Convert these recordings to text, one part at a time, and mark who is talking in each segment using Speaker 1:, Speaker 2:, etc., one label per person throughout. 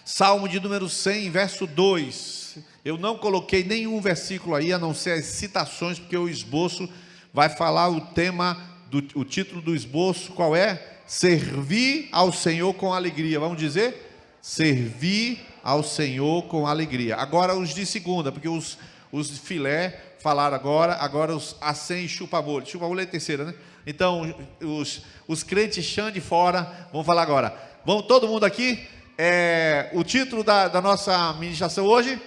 Speaker 1: Salmo de número 100, verso 2. Eu não coloquei nenhum versículo aí, a não ser as citações, porque o esboço vai falar o tema, o título do esboço, qual é? Servir ao Senhor com alegria. Vamos dizer? Servir ao Senhor com alegria. Agora os de segunda, porque os filé falaram agora os acém e chupa-molho. Chupa-molho é a terceira, né? Então, os crentes chão de fora, vamos falar agora. Vamos todo mundo aqui? O título da nossa ministração hoje?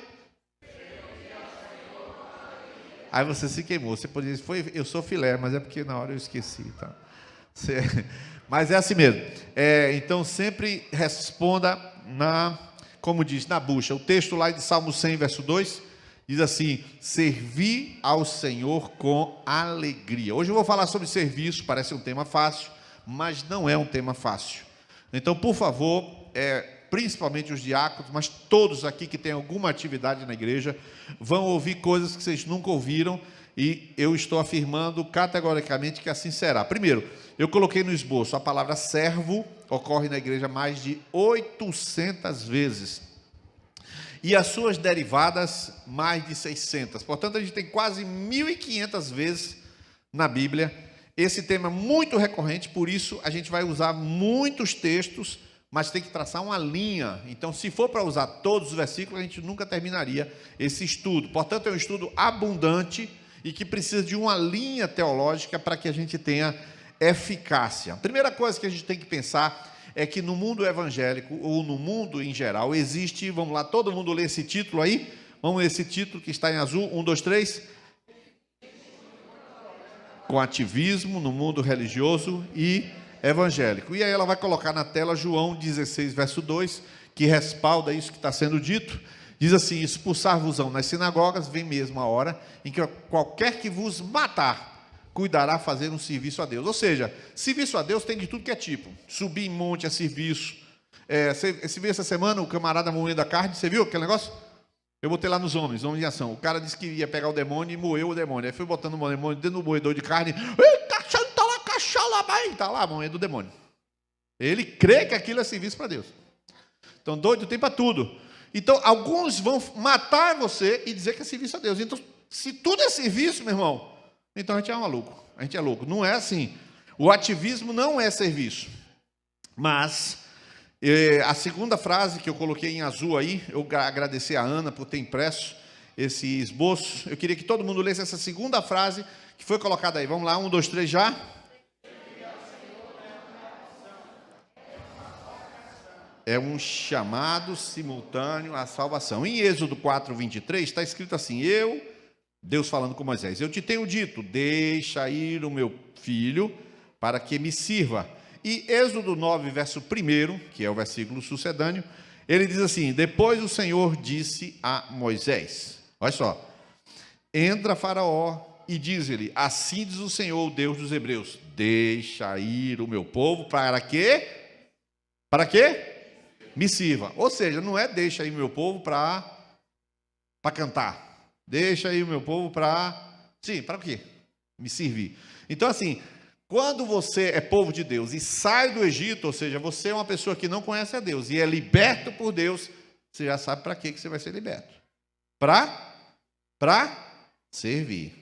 Speaker 1: Aí você se queimou. Você poderia dizer, eu sou filé, mas é porque na hora eu esqueci. Tá? Mas é assim mesmo. Então, sempre responda como diz, na bucha. O texto lá de Salmo 100, verso 2, diz assim: servir ao Senhor com alegria. Hoje eu vou falar sobre serviço, parece um tema fácil, mas não é um tema fácil. Então, por favor, principalmente os diáconos, mas todos aqui que têm alguma atividade na igreja, vão ouvir coisas que vocês nunca ouviram, e eu estou afirmando categoricamente que assim será. Primeiro, eu coloquei no esboço, a palavra servo ocorre na igreja mais de 800 vezes. E as suas derivadas, mais de 600. Portanto, a gente tem quase 1.500 vezes na Bíblia. Esse tema é muito recorrente, por isso a gente vai usar muitos textos, mas tem que traçar uma linha. Então, se for para usar todos os versículos, a gente nunca terminaria esse estudo. Portanto, é um estudo abundante e que precisa de uma linha teológica para que a gente tenha eficácia. A primeira coisa que a gente tem que pensar é que no mundo evangélico, ou no mundo em geral, existe, vamos lá, todo mundo lê esse título aí? Vamos ler esse título que está em azul, 1, 2, 3. Com ativismo no mundo religioso e evangélico. E aí ela vai colocar na tela João 16, verso 2, que respalda isso que está sendo dito. Diz assim: expulsar-vos-ão nas sinagogas, vem mesmo a hora em que qualquer que vos matar, cuidará fazer um serviço a Deus. Ou seja, serviço a Deus tem de tudo que é tipo. Subir em monte é serviço. Você viu essa semana o camarada moendo a carne? Você viu aquele negócio? Eu botei lá nos homens de ação. O cara disse que ia pegar o demônio e moeu o demônio. Aí foi botando o demônio dentro do moedor de carne. Está lá moendo o demônio. Ele crê que aquilo é serviço para Deus. Então, doido tem para tudo. Então, alguns vão matar você e dizer que é serviço a Deus. Então, se tudo é serviço, meu irmão, então a gente é maluco. A gente é louco. Não é assim. O ativismo não é serviço. Mas a segunda frase que eu coloquei em azul aí, eu agradecer a Ana por ter impresso esse esboço. Eu queria que todo mundo lesse essa segunda frase que foi colocada aí. Vamos lá, 1, 2, 3 já. É um chamado simultâneo à salvação. Em Êxodo 4, 23, está escrito assim: Deus falando com Moisés, eu te tenho dito, deixa ir o meu filho para que me sirva. E Êxodo 9, verso 1, que é o versículo sucedâneo, ele diz assim: depois o Senhor disse a Moisés, olha só, entra Faraó e diz-lhe, assim diz o Senhor, o Deus dos Hebreus, deixa ir o meu povo para quê? Para quê? Me sirva. Ou seja, não é deixa aí o meu povo para cantar. Deixa aí o meu povo para... Sim, para o quê? Me servir. Então, assim, quando você é povo de Deus e sai do Egito, ou seja, você é uma pessoa que não conhece a Deus e é liberto por Deus, você já sabe para que você vai ser liberto. Para servir.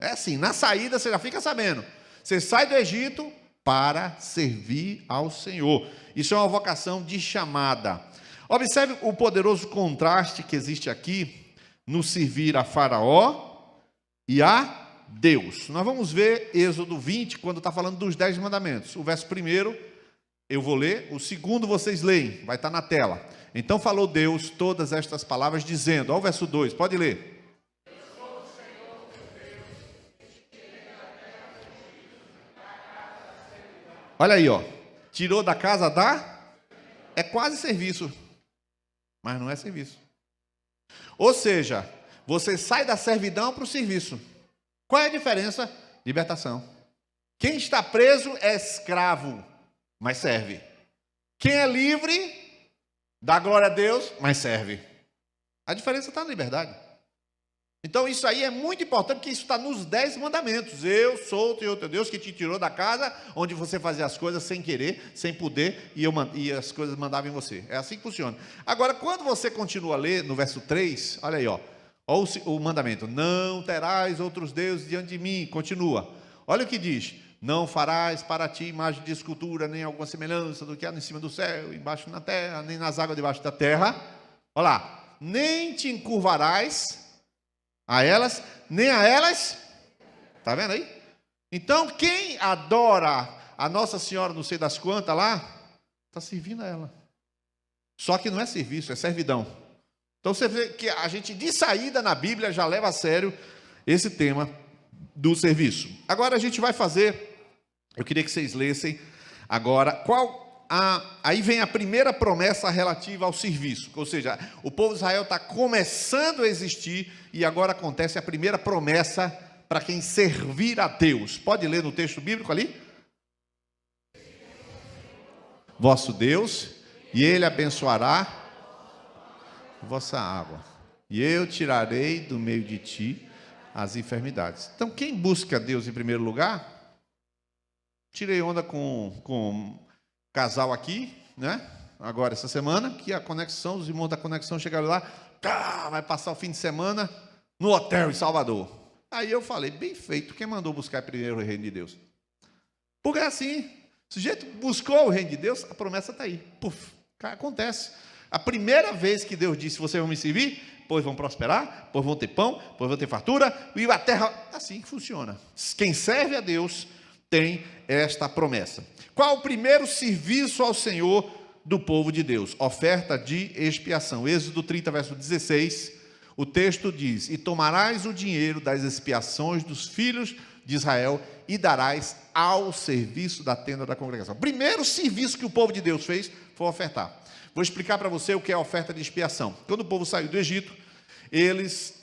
Speaker 1: É assim, na saída você já fica sabendo. Você sai do Egito para servir ao Senhor. Isso é uma vocação de chamada. Observe o poderoso contraste que existe aqui no servir a Faraó e a Deus. Nós vamos ver Êxodo 20, quando está falando dos 10 mandamentos. O verso 1 eu vou ler, o segundo vocês leem, vai estar na tela. Então falou Deus todas estas palavras, dizendo, ao verso 2, pode ler. Olha aí, ó. Tirou da casa é quase serviço, mas não é serviço. Ou seja, você sai da servidão para o serviço. Qual é a diferença? Libertação. Quem está preso é escravo, mas serve. Quem é livre, dá glória a Deus, mas serve. A diferença está na liberdade. Então isso aí é muito importante, porque isso está nos 10 mandamentos. Eu sou o teu Deus que te tirou da casa onde você fazia as coisas sem querer, sem poder, e as coisas mandavam em você. É assim que funciona. Agora, quando você continua a ler no verso 3, olha aí, ó o mandamento: não terás outros deuses diante de mim. Continua. Olha o que diz: não farás para ti imagem de escultura, nem alguma semelhança do que há em cima do céu, embaixo na terra, nem nas águas debaixo da terra. Olha lá, nem te encurvarás a elas, nem a elas. Está vendo aí? Então, quem adora a Nossa Senhora, não sei das quantas lá, está servindo a ela. Só que não é serviço, é servidão. Então, você vê que a gente, de saída na Bíblia, já leva a sério esse tema do serviço. Agora, a gente vai fazer, eu queria que vocês lessem agora, aí vem a primeira promessa relativa ao serviço, ou seja, o povo de Israel está começando a existir e agora acontece a primeira promessa para quem servir a Deus. Pode ler no texto bíblico ali? Vosso Deus, e Ele abençoará vossa água, e eu tirarei do meio de ti as enfermidades. Então, quem busca Deus em primeiro lugar, tirei onda com casal aqui, né? Agora essa semana, que a conexão, os irmãos da conexão chegaram lá, vai passar o fim de semana no hotel em Salvador. Aí eu falei: bem feito, quem mandou buscar primeiro o reino de Deus? Porque é assim, o sujeito buscou o reino de Deus, a promessa está aí. Puf, acontece. A primeira vez que Deus disse: vocês vão me servir, pois vão prosperar, pois vão ter pão, pois vão ter fartura, e a terra, assim que funciona. Quem serve a Deus tem esta promessa. Qual o primeiro serviço ao Senhor do povo de Deus? Oferta de expiação. Êxodo 30, verso 16, o texto diz: e tomarás o dinheiro das expiações dos filhos de Israel e darás ao serviço da tenda da congregação. Primeiro serviço que o povo de Deus fez foi ofertar. Vou explicar para você o que é a oferta de expiação. Quando o povo saiu do Egito,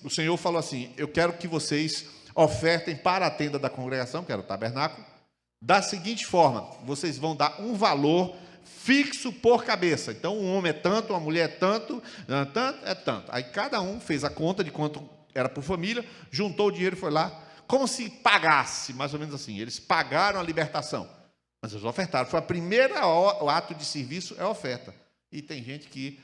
Speaker 1: o Senhor falou assim: eu quero que vocês ofertem para a tenda da congregação, que era o tabernáculo, da seguinte forma: vocês vão dar um valor fixo por cabeça. Então, um homem é tanto, uma mulher é tanto, é tanto. Aí cada um fez a conta de quanto era por família, juntou o dinheiro e foi lá, como se pagasse, mais ou menos assim. Eles pagaram a libertação, mas eles ofertaram. Foi a primeira ato de serviço, é a oferta. E tem gente que,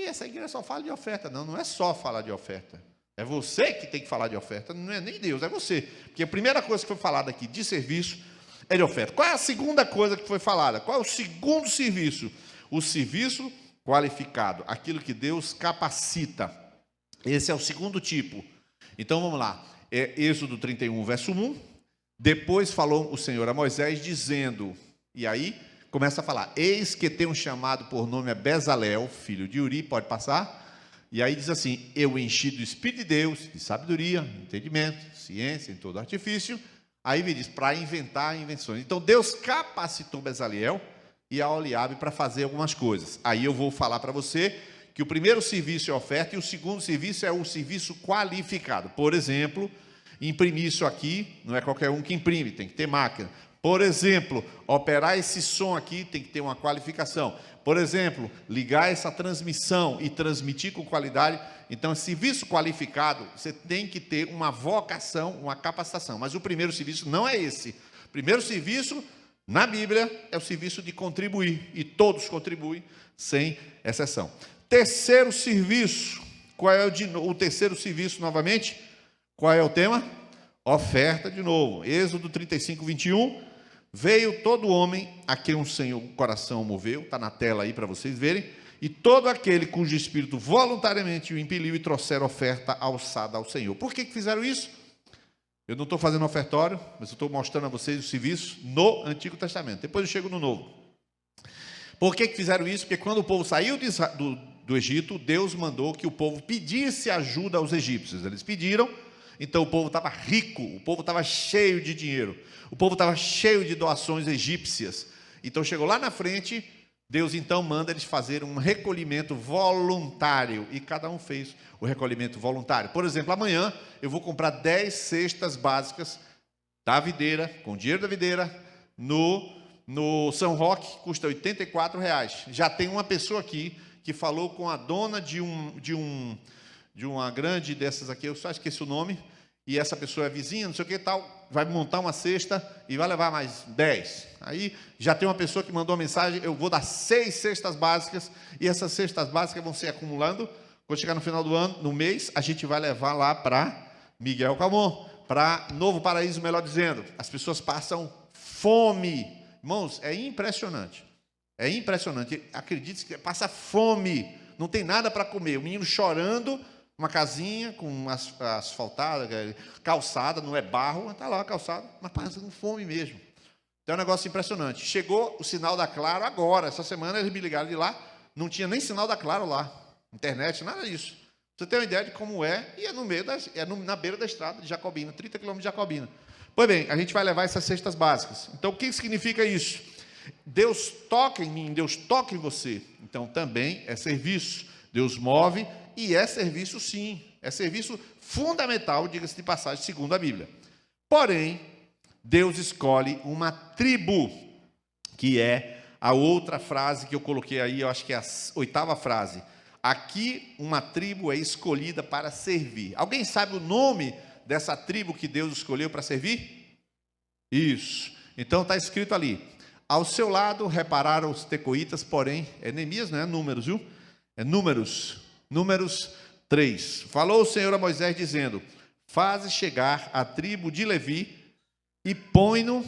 Speaker 1: essa igreja só fala de oferta. Não, não é só falar de oferta. É você que tem que falar de oferta, não é nem Deus, é você. Porque a primeira coisa que foi falada aqui de serviço é de oferta. Qual é a segunda coisa que foi falada? Qual é o segundo serviço? O serviço qualificado, aquilo que Deus capacita. Esse é o segundo tipo. Então vamos lá. Êxodo 31, verso 1. Depois falou o Senhor a Moisés dizendo, e aí começa a falar: eis que tenho chamado por nome a Bezalel, filho de Uri, pode passar. E aí diz assim: eu enchi do Espírito de Deus, de sabedoria, entendimento, ciência, em todo artifício. Aí me diz, para inventar invenções. Então Deus capacitou Bezalel e a Oliabe para fazer algumas coisas. Aí eu vou falar para você que o primeiro serviço é a oferta e o segundo serviço é o serviço qualificado. Por exemplo, imprimir isso aqui, não é qualquer um que imprime, tem que ter máquina. Por exemplo, operar esse som aqui tem que ter uma qualificação. Por exemplo, ligar essa transmissão e transmitir com qualidade. Então, serviço qualificado, você tem que ter uma vocação, uma capacitação. Mas o primeiro serviço não é esse. O primeiro serviço, na Bíblia, é o serviço de contribuir. E todos contribuem, sem exceção. Terceiro serviço. Qual é o terceiro serviço, novamente? Qual é o tema? Oferta, de novo. Êxodo 35, 21. Veio todo homem a quem o Senhor o coração moveu, está na tela aí para vocês verem, e todo aquele cujo espírito voluntariamente o impeliu e trouxer oferta alçada ao Senhor. Por que fizeram isso? Eu não estou fazendo ofertório, mas eu estou mostrando a vocês o serviço no Antigo Testamento. Depois eu chego no Novo. Por que fizeram isso? Porque quando o povo saiu do Egito, Deus mandou que o povo pedisse ajuda aos egípcios. Eles pediram. Então o povo estava rico, o povo estava cheio de dinheiro, o povo estava cheio de doações egípcias. Então chegou lá na frente, Deus então manda eles fazerem um recolhimento voluntário, e cada um fez o recolhimento voluntário. Por exemplo, amanhã eu vou comprar 10 cestas básicas da videira, com dinheiro da videira, no São Roque, custa R$84. Já tem uma pessoa aqui que falou com a dona de de uma grande dessas aqui, eu só esqueci o nome, e essa pessoa é vizinha, não sei o que tal, vai montar uma cesta e vai levar mais 10. Aí já tem uma pessoa que mandou uma mensagem, eu vou dar 6 cestas básicas, e essas cestas básicas vão se acumulando. Quando chegar no final do ano, no mês, a gente vai levar lá para Miguel Camon, para Novo Paraíso, melhor dizendo. As pessoas passam fome. Irmãos, é impressionante. É impressionante. Acredite que passa fome. Não tem nada para comer. O menino chorando, uma casinha com asfaltada, calçada, não é barro, está lá a calçada, mas passando fome mesmo. Então é um negócio impressionante. Chegou o sinal da Claro agora. Essa semana eles me ligaram de lá. Não tinha nem sinal da Claro lá. Internet, nada disso. Você tem uma ideia de como é, e é no meio na beira da estrada de Jacobina, 30 quilômetros de Jacobina. Pois bem, a gente vai levar essas cestas básicas. Então, o que significa isso? Deus toca em mim, Deus toca em você. Então, também é serviço. Deus move e é serviço, sim. É serviço fundamental, diga-se de passagem, segundo a Bíblia. Porém, Deus escolhe uma tribo, que é a outra frase que eu coloquei aí, eu acho que é a 8ª frase. Aqui, uma tribo é escolhida para servir. Alguém sabe o nome dessa tribo que Deus escolheu para servir? Isso. Então, está escrito ali. Ao seu lado, repararam os tecoitas, porém, é Neemias, não é Números, viu? É Números 3. Falou o Senhor a Moisés, dizendo, faze chegar a tribo de Levi e põe-no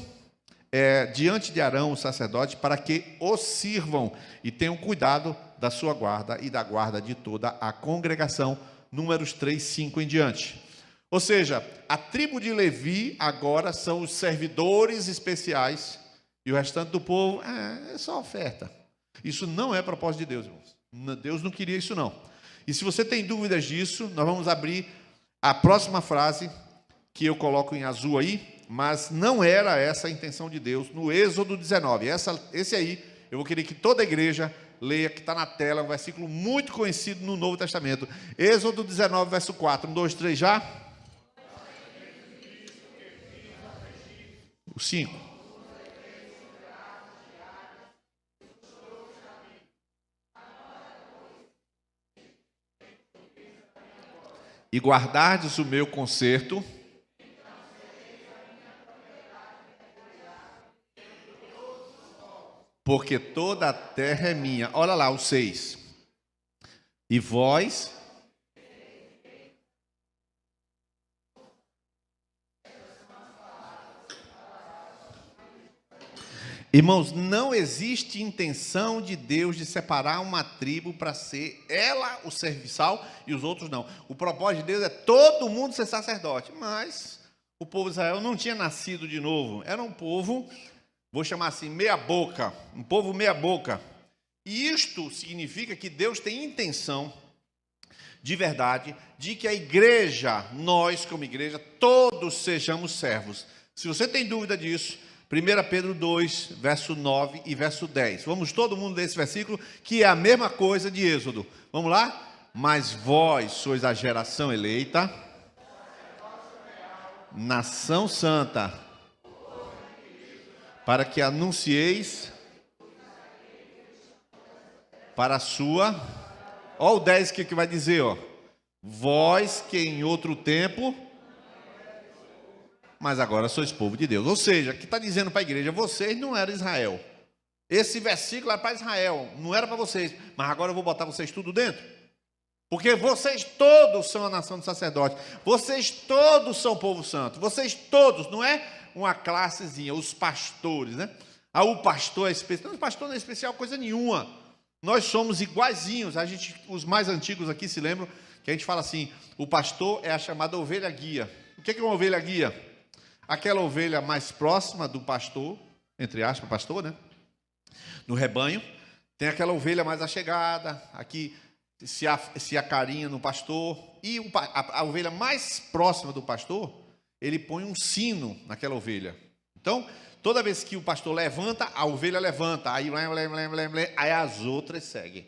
Speaker 1: diante de Arão, o sacerdote, para que os sirvam e tenham cuidado da sua guarda e da guarda de toda a congregação. Números 3, 5 em diante. Ou seja, a tribo de Levi agora são os servidores especiais e o restante do povo é só oferta. Isso não é propósito de Deus, irmãos. Deus não queria isso, não. E se você tem dúvidas disso, nós vamos abrir a próxima frase que eu coloco em azul aí, mas não era essa a intenção de Deus no Êxodo 19. Esse aí, eu vou querer que toda a igreja leia, que está na tela, um versículo muito conhecido no Novo Testamento. Êxodo 19, verso 4. 1, 2, 3, já? O 5. E guardardes o meu concerto, porque toda a terra é minha. Olha lá, o 6. E vós... Irmãos, não existe intenção de Deus de separar uma tribo para ser ela o serviçal e os outros não. O propósito de Deus é todo mundo ser sacerdote, mas o povo de Israel não tinha nascido de novo. Era um povo, vou chamar assim, meia boca, um povo meia boca. E isto significa que Deus tem intenção, de verdade, de que a igreja, nós como igreja, todos sejamos servos. Se você tem dúvida disso, 1 Pedro 2, verso 9 e verso 10. Vamos todo mundo ler esse versículo, que é a mesma coisa de Êxodo. Vamos lá? Mas vós sois a geração eleita, nação santa, para que anuncieis para a sua... Olha o 10 que vai dizer, ó. Vós que em outro tempo... mas agora sois povo de Deus. Ou seja, que está dizendo para a igreja, vocês não eram Israel. Esse versículo era para Israel, não era para vocês. Mas agora eu vou botar vocês tudo dentro. Porque vocês todos são a nação de sacerdotes. Vocês todos são povo santo. Vocês todos, não é uma classezinha, os pastores, né? Ah, o pastor é especial. Não, o pastor não é especial coisa nenhuma. Nós somos iguaizinhos. Os mais antigos aqui se lembram que a gente fala assim, o pastor é a chamada ovelha guia. O que é uma ovelha guia? Aquela ovelha mais próxima do pastor, entre aspas, pastor, né? No rebanho. Tem aquela ovelha mais achegada, aqui se acarinha no pastor. E a ovelha mais próxima do pastor, ele põe um sino naquela ovelha. Então, toda vez que o pastor levanta, a ovelha levanta. Aí as outras seguem.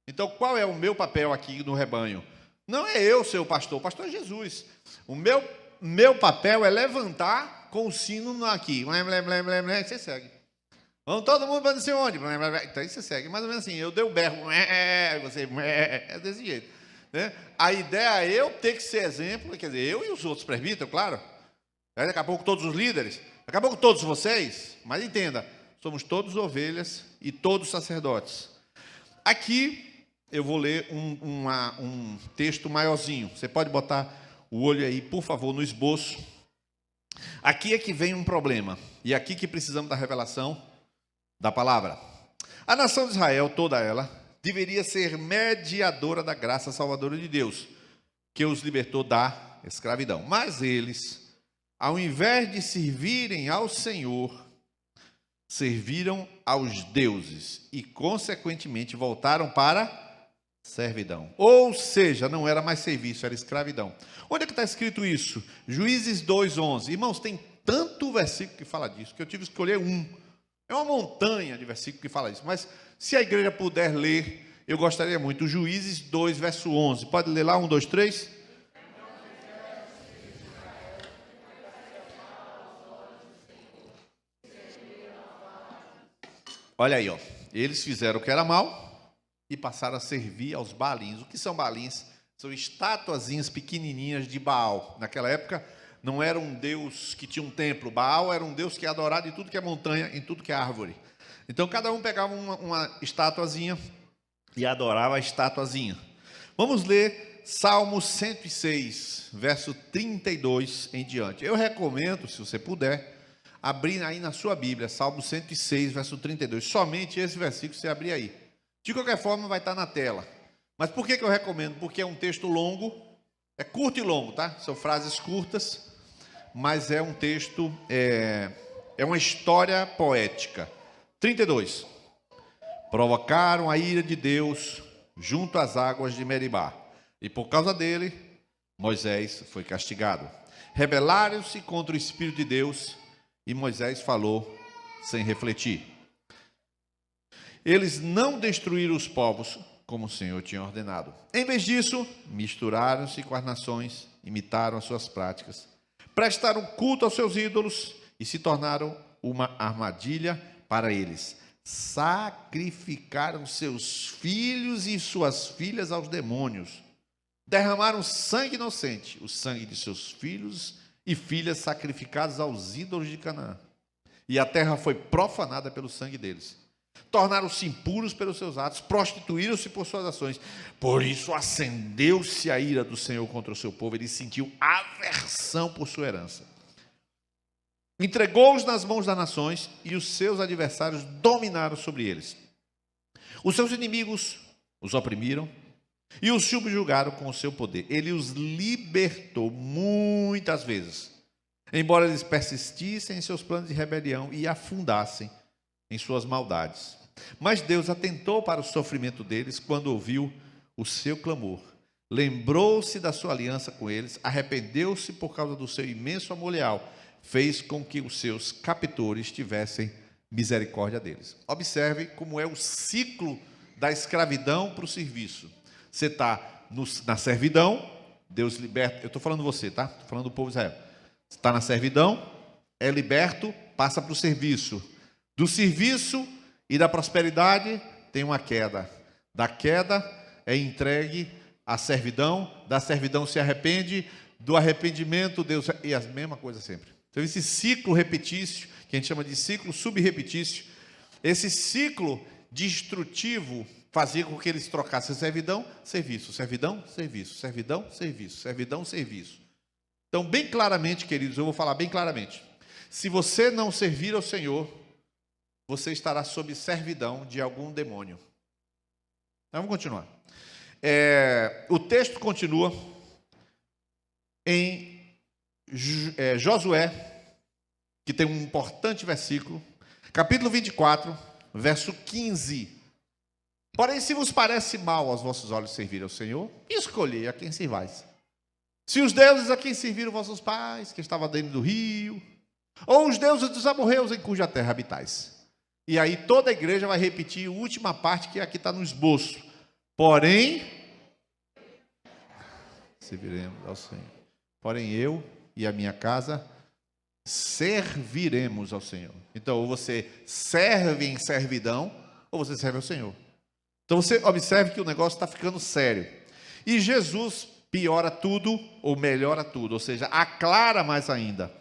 Speaker 1: Então, qual é o meu papel aqui no rebanho? Não é eu ser o pastor é Jesus. O meu papel é levantar com o sino aqui. Você segue. Vamos todo mundo para não sei onde. Então aí você segue. Mais ou menos assim. Eu dei o berro. Você é desse jeito. né? A ideia é eu ter que ser exemplo, quer dizer, eu e os outros presbíteros, claro. Daqui a pouco todos os líderes, daqui a pouco todos vocês, mas entenda, somos todos ovelhas e todos sacerdotes. Aqui eu vou ler um texto maiorzinho. Você pode botar o olho aí, por favor, no esboço. Aqui é que vem um problema, e aqui que precisamos da revelação da palavra. A nação de Israel, toda ela, deveria ser mediadora da graça salvadora de Deus, que os libertou da escravidão. Mas eles, ao invés de servirem ao Senhor, serviram aos deuses e, consequentemente, voltaram para servidão. Ou seja, não era mais serviço, era escravidão. Onde é que está escrito isso? Juízes 2:11. Irmãos, tem tanto versículo que fala disso, que eu tive que escolher um. É uma montanha de versículo que fala isso. Mas se a igreja puder ler, eu gostaria muito. Juízes 2, verso 11. Pode ler lá, 1, 2, 3? Olha aí, ó. Eles fizeram o que era mal e passaram a servir aos Baalins. O que são Baalins? São estatuazinhas pequenininhas de Baal. Naquela época não era um deus que tinha um templo. Baal era um deus que é adorado em tudo que é montanha, em tudo que é árvore. Então cada um pegava uma estatuazinha e adorava a estatuazinha. Vamos ler Salmo 106, verso 32 em diante. Eu recomendo, se você puder, abrir aí na sua Bíblia, Salmo 106, verso 32. Somente esse versículo você abrir aí. De qualquer forma, vai estar na tela. Mas por que eu recomendo? Porque é um texto longo, é curto e longo, tá? São frases curtas, mas é um texto, é uma história poética. 32. Provocaram a ira de Deus junto às águas de Meribá, e por causa dele, Moisés foi castigado. Rebelaram-se contra o Espírito de Deus, e Moisés falou sem refletir. Eles não destruíram os povos como o Senhor tinha ordenado. Em vez disso, misturaram-se com as nações, imitaram as suas práticas, prestaram culto aos seus ídolos e se tornaram uma armadilha para eles. Sacrificaram seus filhos e suas filhas aos demônios. Derramaram sangue inocente, o sangue de seus filhos e filhas sacrificados aos ídolos de Canaã. E a terra foi profanada pelo sangue deles. Tornaram-se impuros pelos seus atos, prostituíram-se por suas ações. Por isso acendeu-se a ira do Senhor contra o seu povo. Ele sentiu aversão por sua herança. Entregou-os nas mãos das nações e os seus adversários dominaram sobre eles. Os seus inimigos os oprimiram e os subjugaram com o seu poder. Ele os libertou muitas vezes, embora eles persistissem em seus planos de rebelião e afundassem em suas maldades. Mas Deus atentou para o sofrimento deles quando ouviu o seu clamor. Lembrou-se da sua aliança com eles, arrependeu-se por causa do seu imenso amor leal, fez com que os seus captores tivessem misericórdia deles. Observe como é o ciclo da escravidão para o serviço. Você está na servidão, Deus liberta. Eu estou falando você, tá? Estou falando do povo de Israel. Você está na servidão, é liberto, passa para o serviço. Do serviço e da prosperidade tem uma queda. Da queda é entregue à servidão, da servidão se arrepende, do arrependimento Deus... E a mesma coisa sempre. Então esse ciclo repetício, que a gente chama de ciclo subrepetício, esse ciclo destrutivo fazia com que eles trocassem servidão, serviço, servidão, serviço, servidão, serviço, servidão, serviço. Então, bem claramente, queridos, eu vou falar bem claramente. Se você não servir ao Senhor, você estará sob servidão de algum demônio. Então, vamos continuar. O texto continua em Josué, que tem um importante versículo, capítulo 24, verso 15. Porém, se vos parece mal aos vossos olhos servir ao Senhor, escolhei a quem servais. Se os deuses a quem serviram vossos pais, que estavam dentro do rio, ou os deuses dos amorreus em cuja terra habitais. E aí toda a igreja vai repetir a última parte que aqui está no esboço. Porém, serviremos ao Senhor. Porém, eu e a minha casa serviremos ao Senhor. Então, ou você serve em servidão, ou você serve ao Senhor. Então, você observe que o negócio está ficando sério. E Jesus piora tudo, ou melhora tudo, ou seja, aclara mais ainda.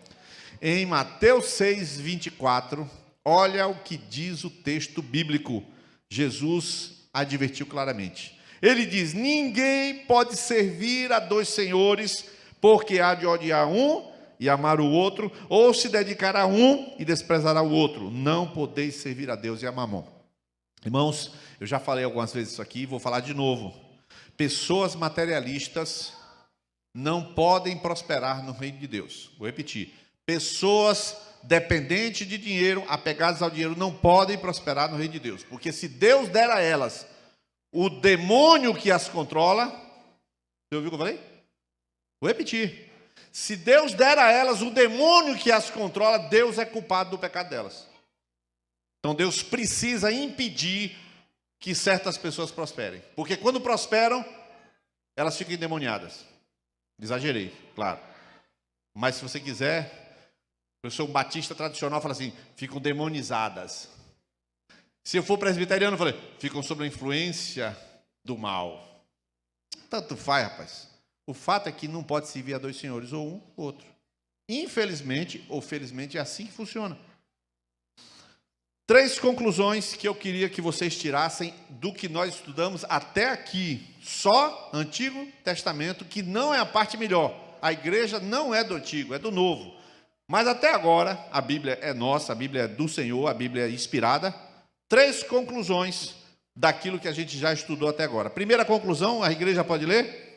Speaker 1: Em Mateus 6, 24, olha o que diz o texto bíblico. Jesus advertiu claramente. Ele diz: ninguém pode servir a dois senhores, porque há de odiar um e amar o outro, ou se dedicar a um e desprezar o outro. Não podeis servir a Deus e a Mamon. Irmãos, eu já falei algumas vezes isso aqui, vou falar de novo. Pessoas materialistas não podem prosperar no reino de Deus. Vou repetir. Pessoas dependentes de dinheiro, apegadas ao dinheiro, não podem prosperar no reino de Deus. Porque se Deus der a elas o demônio que as controla, você ouviu o que eu falei? Vou repetir. Se Deus der a elas o demônio que as controla, Deus é culpado do pecado delas. Então Deus precisa impedir que certas pessoas prosperem. Porque quando prosperam, elas ficam endemoniadas. Exagerei, claro. Mas se você quiser, eu sou um batista tradicional, fala assim, ficam demonizadas. Se eu for presbiteriano, eu falei, ficam sob a influência do mal. Tanto faz, rapaz. O fato é que não pode servir a dois senhores, ou um ou outro. Infelizmente, ou felizmente, é assim que funciona. 3 conclusões que eu queria que vocês tirassem do que nós estudamos até aqui. Só Antigo Testamento, que não é a parte melhor. A igreja não é do Antigo, é do Novo. Mas até agora, a Bíblia é nossa, a Bíblia é do Senhor, a Bíblia é inspirada. 3 conclusões daquilo que a gente já estudou até agora. Primeira conclusão, a igreja pode ler?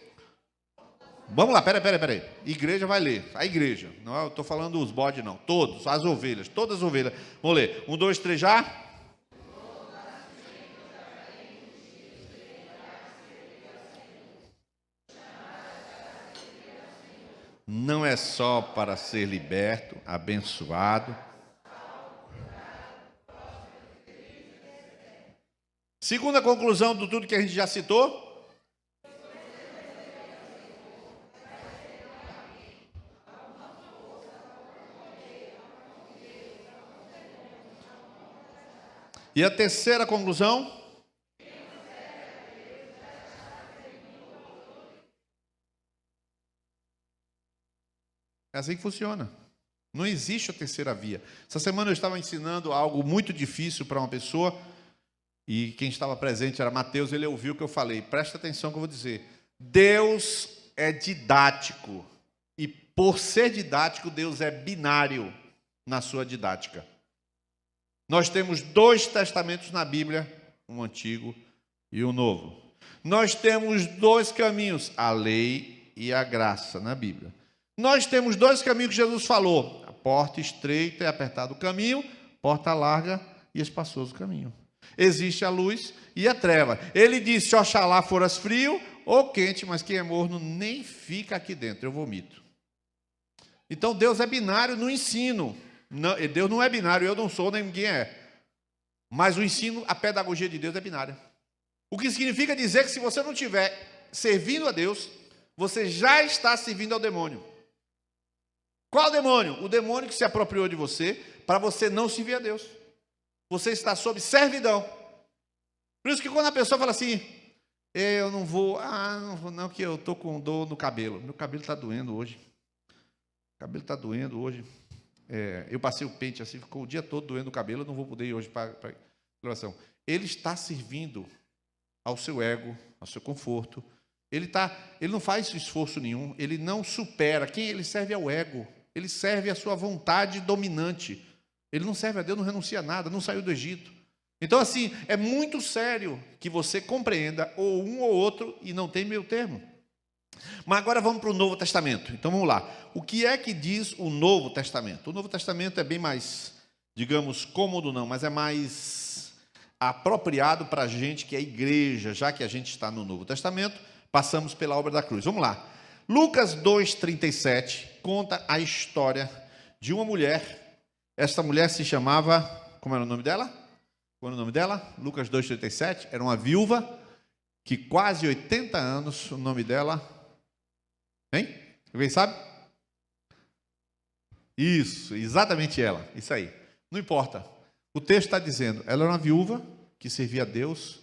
Speaker 1: Vamos lá, peraí. Igreja vai ler, a igreja. Não, eu estou falando os bodes não, todos, as ovelhas, todas as ovelhas. Vamos ler, 1, 2, 3 já? Não é só para ser liberto, abençoado. Segunda conclusão de tudo que a gente já citou. E a terceira conclusão? É assim que funciona. Não existe a terceira via. Essa semana eu estava ensinando algo muito difícil para uma pessoa, e quem estava presente era Mateus, ele ouviu o que eu falei. Presta atenção que eu vou dizer. Deus é didático. E por ser didático, Deus é binário na sua didática. Nós temos 2 testamentos na Bíblia, um antigo e um novo. Nós temos 2 caminhos, a lei e a graça na Bíblia. Nós temos 2 caminhos que Jesus falou. A porta estreita e apertada o caminho, porta larga e espaçoso o caminho. Existe a luz e a treva. Ele disse, oxalá foras frio ou quente, mas quem é morno nem fica aqui dentro, eu vomito. Então Deus é binário no ensino. Não, Deus não é binário, eu não sou, nem ninguém é. Mas o ensino, a pedagogia de Deus é binária. O que significa dizer que se você não estiver servindo a Deus, você já está servindo ao demônio. Qual demônio? O demônio que se apropriou de você para você não servir a Deus. Você está sob servidão. Por isso que quando a pessoa fala assim, eu não vou, não, que eu estou com dor no cabelo. Meu cabelo está doendo hoje. O cabelo está doendo hoje. Eu passei o pente assim, ficou o dia todo doendo o cabelo, eu não vou poder ir hoje para a oração. Ele está servindo ao seu ego, ao seu conforto. Ele não faz esforço nenhum, ele não supera. Quem ele serve ao ego, ele serve à sua vontade dominante. Ele não serve a Deus, não renuncia a nada, não saiu do Egito. Então, assim, é muito sério que você compreenda ou um ou outro e não tem meio termo. Mas agora vamos para o Novo Testamento. Então vamos lá. O que é que diz o Novo Testamento? O Novo Testamento é bem mais, digamos, cômodo não, mas é mais apropriado para a gente que é igreja, já que a gente está no Novo Testamento, passamos pela obra da cruz. Vamos lá. Lucas 2:37 conta a história de uma mulher. Esta mulher se chamava, como era o nome dela? Qual era o nome dela? Lucas 2:37, era uma viúva que quase 80 anos, o nome dela... Hein? Alguém sabe? Isso, exatamente ela. Isso aí. Não importa. O texto está dizendo, ela era uma viúva que servia a Deus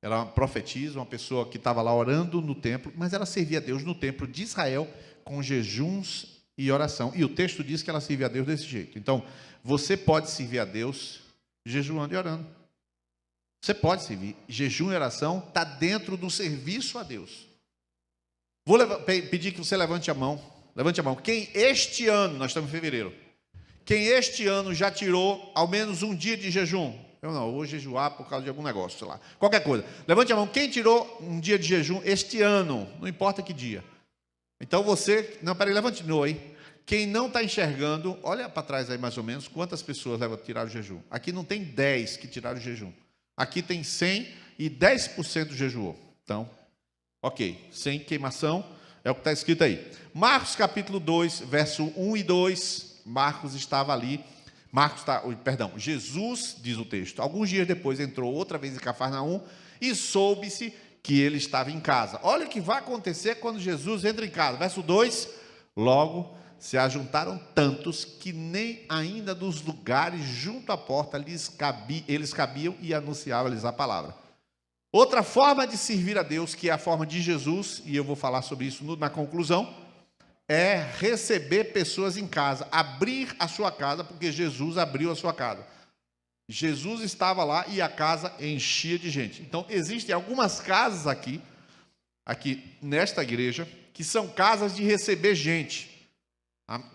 Speaker 1: Ela é uma profetisa, uma pessoa que estava lá orando no templo, mas ela servia a Deus no templo de Israel com jejuns e oração. E o texto diz que ela servia a Deus desse jeito. Então, você pode servir a Deus jejuando e orando. Você pode servir. Jejum e oração está dentro do serviço a Deus. Vou pedir que você levante a mão. Levante a mão. Quem este ano, nós estamos em fevereiro, quem este ano já tirou ao menos um dia de jejum? Eu não, vou jejuar por causa de algum negócio, sei lá. Qualquer coisa. Levante a mão. Quem tirou um dia de jejum este ano? Não importa que dia. Então você... Não, peraí, levante de novo aí. Quem não está enxergando, olha para trás aí mais ou menos, quantas pessoas tiraram o jejum. Aqui não tem 10 que tiraram o jejum. Aqui tem 100 e 10% jejuou. Então, ok. Sem queimação, é o que está escrito aí. Marcos capítulo 2, verso 1 e 2. Marcos estava ali. Jesus, diz o texto, alguns dias depois entrou outra vez em Cafarnaum e soube-se que ele estava em casa. Olha o que vai acontecer quando Jesus entra em casa. Verso 2, logo se ajuntaram tantos que nem ainda dos lugares junto à porta eles cabiam e anunciavam-lhes a palavra. Outra forma de servir a Deus, que é a forma de Jesus, e eu vou falar sobre isso na conclusão, é receber pessoas em casa, abrir a sua casa, porque Jesus abriu a sua casa. Jesus estava lá e a casa enchia de gente. Então, existem algumas casas aqui nesta igreja, que são casas de receber gente.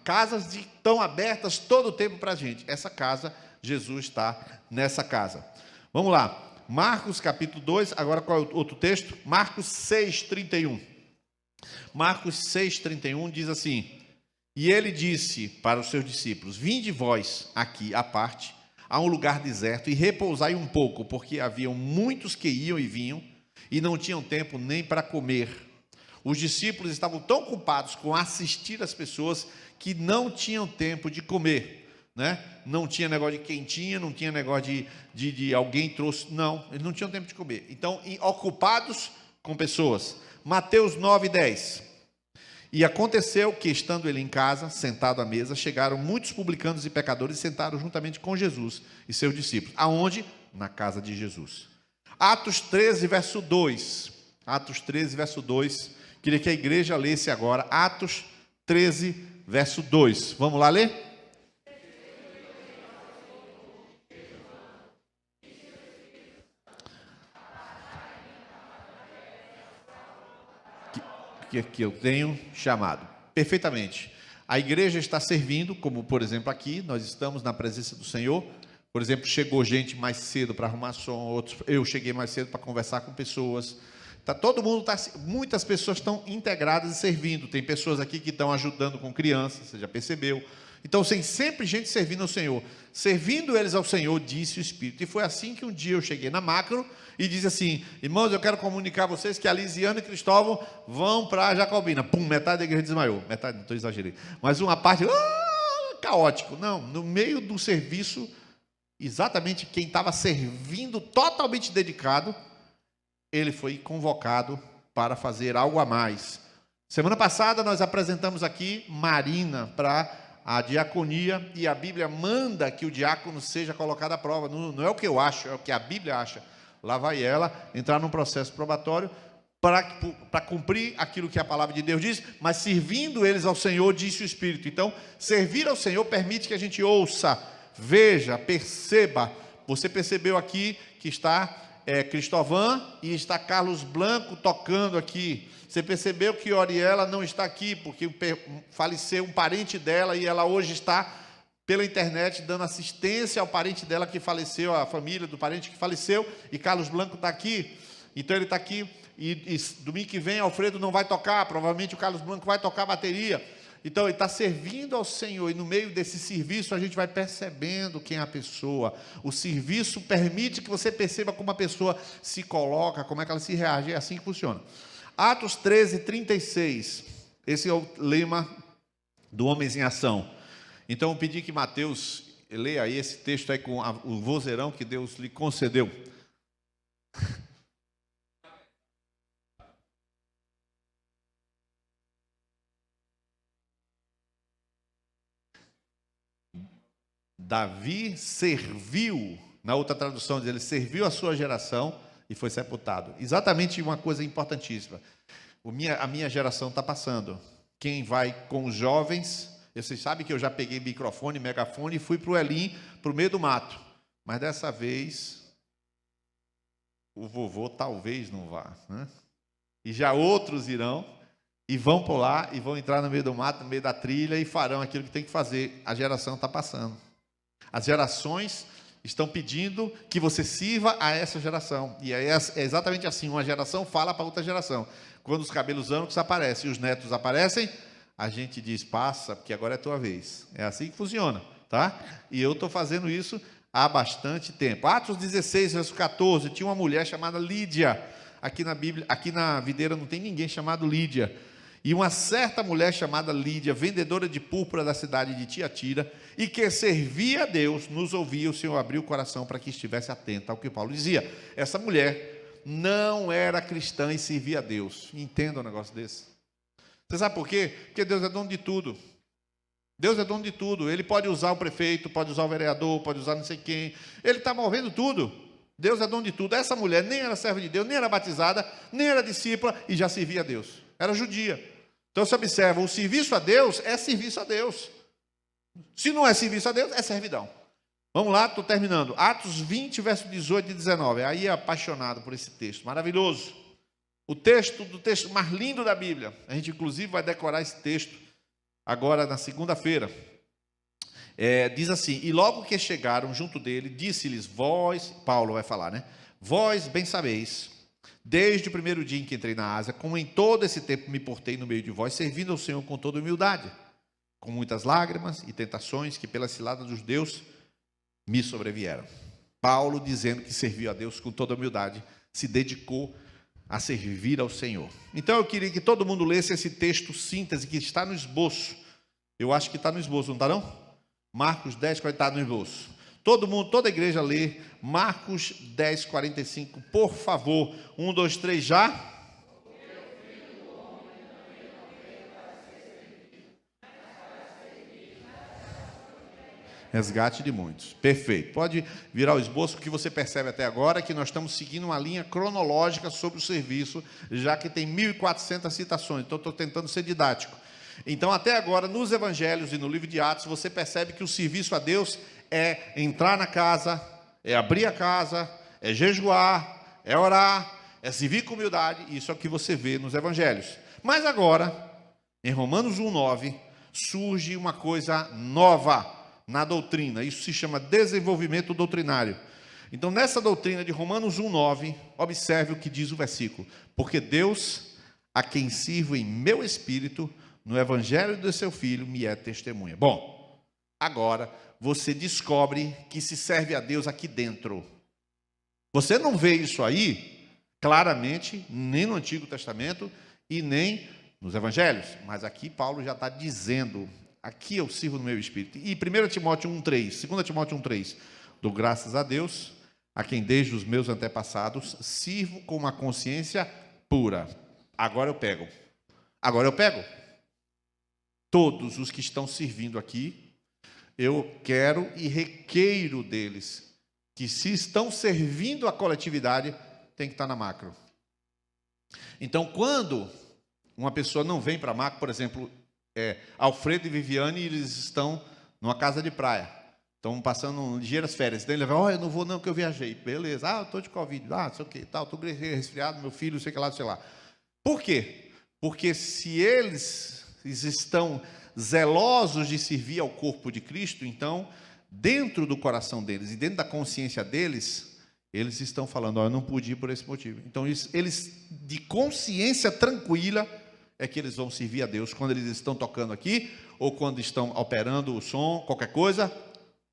Speaker 1: Casas que estão abertas todo o tempo para a gente. Essa casa, Jesus está nessa casa. Vamos lá. Marcos capítulo 2, agora qual é o outro texto? Marcos 6, 31. Marcos 6, 31 diz assim: e ele disse para os seus discípulos: vinde vós aqui à parte, a um lugar deserto, e repousai um pouco, porque haviam muitos que iam e vinham, e não tinham tempo nem para comer. Os discípulos estavam tão ocupados com assistir as pessoas, que não tinham tempo de comer, né? Não tinha negócio de quentinha, não tinha negócio de alguém trouxe, não, eles não tinham tempo de comer. Então, ocupados com pessoas. Mateus 9, 10. E aconteceu que, estando ele em casa, sentado à mesa, chegaram muitos publicanos e pecadores e sentaram juntamente com Jesus e seus discípulos. Aonde? Na casa de Jesus. Atos 13, verso 2. Atos 13, verso 2. Queria que a igreja lesse agora. Atos 13, verso 2. Vamos lá ler? Que eu tenho chamado. Perfeitamente. A igreja está servindo, como por exemplo aqui, nós estamos na presença do Senhor. Por exemplo, chegou gente mais cedo para arrumar som, outros, eu cheguei mais cedo para conversar com pessoas. Todo mundo muitas pessoas estão integradas e servindo. Tem pessoas aqui que estão ajudando com crianças, você já percebeu. Então, tem sempre gente servindo ao Senhor. Servindo eles ao Senhor, disse o Espírito. E foi assim que um dia eu cheguei na Macro e disse assim: irmãos, eu quero comunicar a vocês que a Lisiana e Cristóvão vão para a Jacobina. Pum, metade da igreja desmaiou. Metade, não estou exagerando. Mas uma parte, caótico. Não, no meio do serviço, exatamente quem estava servindo, totalmente dedicado, ele foi convocado para fazer algo a mais. Semana passada nós apresentamos aqui Marina para a diaconia, e a Bíblia manda que o diácono seja colocado à prova. Não é o que eu acho, é o que a Bíblia acha. Lá vai ela entrar num processo probatório para cumprir aquilo que a palavra de Deus diz, mas servindo eles ao Senhor, disse o Espírito. Então, servir ao Senhor permite que a gente ouça, veja, perceba. Você percebeu aqui que está Cristóvão e está Carlos Blanco tocando aqui. Você percebeu que Oriela não está aqui, porque faleceu um parente dela e ela hoje está pela internet dando assistência ao parente dela que faleceu, a família do parente que faleceu, e Carlos Blanco está aqui. Então ele está aqui, e domingo que vem Alfredo não vai tocar, provavelmente o Carlos Blanco vai tocar a bateria. Então ele está servindo ao Senhor, e no meio desse serviço a gente vai percebendo quem é a pessoa. O serviço permite que você perceba como a pessoa se coloca, como é que ela se reage, é assim que funciona. Atos 13, 36, esse é o lema do Homens em Ação. Então eu pedi que Mateus leia aí esse texto aí com o vozeirão que Deus lhe concedeu. Davi serviu, na outra tradução diz, ele serviu a sua geração e foi sepultado. Exatamente uma coisa importantíssima. A minha geração está passando. Quem vai com os jovens, vocês sabem que eu já peguei microfone, megafone e fui para o Elim, para o meio do mato. Mas dessa vez, o vovô talvez não vá, né? E já outros irão e vão por lá e vão entrar no meio do mato, no meio da trilha e farão aquilo que tem que fazer. A geração está passando. As gerações estão pedindo que você sirva a essa geração. E é exatamente assim, uma geração fala para outra geração. Quando os cabelos brancos aparecem e os netos aparecem, a gente diz, passa, porque agora é tua vez. É assim que funciona, tá? E eu estou fazendo isso há bastante tempo. Atos 16, verso 14, tinha uma mulher chamada Lídia. Aqui na Bíblia, aqui na videira não tem ninguém chamado Lídia. E uma certa mulher chamada Lídia, vendedora de púrpura da cidade de Tiatira, e que servia a Deus, nos ouvia. O Senhor abriu o coração para que estivesse atenta ao que Paulo dizia. Essa mulher não era cristã e servia a Deus. Entenda um negócio desse. Você sabe por quê? Porque Deus é dono de tudo. Deus é dono de tudo. Ele pode usar o prefeito, pode usar o vereador, pode usar não sei quem. Ele está movendo tudo. Deus é dono de tudo. Essa mulher nem era serva de Deus, nem era batizada, nem era discípula e já servia a Deus. Era judia. Então você observa, o serviço a Deus é serviço a Deus. Se não é serviço a Deus, é servidão. Vamos lá, estou terminando. Atos 20, verso 18 e 19. Aí é apaixonado por esse texto, maravilhoso. O texto mais lindo da Bíblia. A gente, inclusive, vai decorar esse texto agora na segunda-feira. Diz assim, e logo que chegaram junto dele, disse-lhes, vós, Paulo vai falar, né? Vós bem sabeis, desde o primeiro dia em que entrei na Ásia, como em todo esse tempo me portei no meio de vós, servindo ao Senhor com toda humildade, com muitas lágrimas e tentações que pela cilada dos judeus me sobrevieram. Paulo dizendo que serviu a Deus com toda humildade, se dedicou a servir ao Senhor. Então eu queria que todo mundo lesse esse texto síntese que está no esboço. Eu acho que está no esboço, não está não? Marcos 10, 40, está no esboço. Todo mundo, toda a igreja lê Marcos 10, 45, por favor. 1, 2, 3, já? Resgate de muitos. Perfeito. Pode virar o esboço, que você percebe até agora que nós estamos seguindo uma linha cronológica sobre o serviço, já que tem 1.400 citações. Então, estou tentando ser didático. Então, até agora, nos evangelhos e no livro de Atos, você percebe que o serviço a Deus é entrar na casa, é abrir a casa, é jejuar, é orar, é servir com humildade. Isso é o que você vê nos evangelhos. Mas agora, em Romanos 1:9, surge uma coisa nova na doutrina. Isso se chama desenvolvimento doutrinário. Então, nessa doutrina de Romanos 1:9, observe o que diz o versículo. Porque Deus, a quem sirvo em meu espírito, no evangelho do seu Filho, me é testemunha. Bom, agora você descobre que se serve a Deus aqui dentro. Você não vê isso aí, claramente, nem no Antigo Testamento e nem nos evangelhos. Mas aqui Paulo já está dizendo, aqui eu sirvo no meu espírito. E 1 Timóteo 1:3, 2 Timóteo 1:3, dou graças a Deus, a quem desde os meus antepassados sirvo com uma consciência pura. Agora eu pego. Todos os que estão servindo aqui, eu quero e requeiro deles, que se estão servindo a coletividade, tem que estar na macro. Então, quando uma pessoa não vem para a macro, por exemplo, Alfredo e Viviane, eles estão numa casa de praia, estão passando ligeiras férias, então ele vai, eu não vou não, que eu viajei, beleza, eu estou de Covid, sei o que, tal, estou resfriado, meu filho, sei lá. Por quê? Porque se eles estão zelosos de servir ao corpo de Cristo, então, dentro do coração deles e dentro da consciência deles, eles estão falando, eu não pude ir por esse motivo. Então, eles de consciência tranquila, é que eles vão servir a Deus quando eles estão tocando aqui, ou quando estão operando o som, qualquer coisa,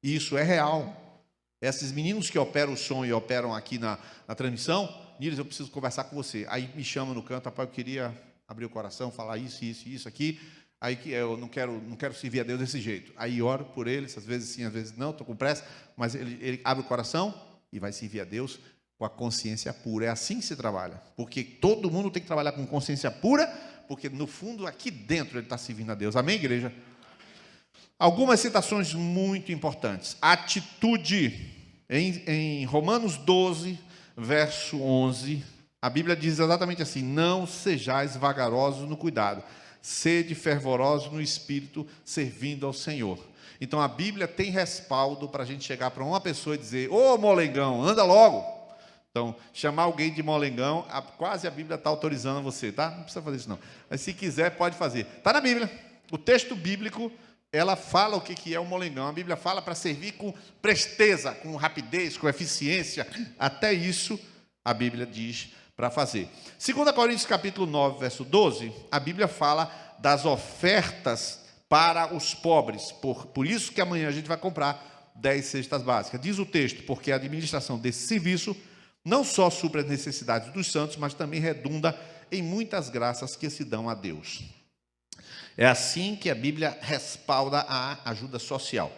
Speaker 1: isso é real. Esses meninos que operam o som e operam aqui na transmissão, Níris, eu preciso conversar com você. Aí me chama no canto, rapaz, eu queria abrir o coração, falar isso aqui, aí que eu não quero servir a Deus desse jeito. Aí oro por eles, às vezes sim, às vezes não, estou com pressa, mas ele abre o coração e vai servir a Deus com a consciência pura. É assim que se trabalha, porque todo mundo tem que trabalhar com consciência pura, porque no fundo, aqui dentro, ele está servindo a Deus. Amém, igreja? Algumas citações muito importantes. Atitude, em Romanos 12, verso 11, a Bíblia diz exatamente assim: não sejais vagarosos no cuidado, sede fervorosos no espírito, servindo ao Senhor. Então a Bíblia tem respaldo para a gente chegar para uma pessoa e dizer: ô molengão, anda logo. Então, chamar alguém de molengão, quase a Bíblia está autorizando você, tá? Não precisa fazer isso não. Mas se quiser, pode fazer. Está na Bíblia. O texto bíblico, ela fala o que é um molengão. A Bíblia fala para servir com presteza, com rapidez, com eficiência. Até isso a Bíblia diz para fazer. 2 Coríntios capítulo 9, verso 12, a Bíblia fala das ofertas para os pobres. Por isso que amanhã a gente vai comprar 10 cestas básicas. Diz o texto: porque a administração desse serviço não só supre as necessidades dos santos, mas também redunda em muitas graças que se dão a Deus. É assim que a Bíblia respalda a ajuda social.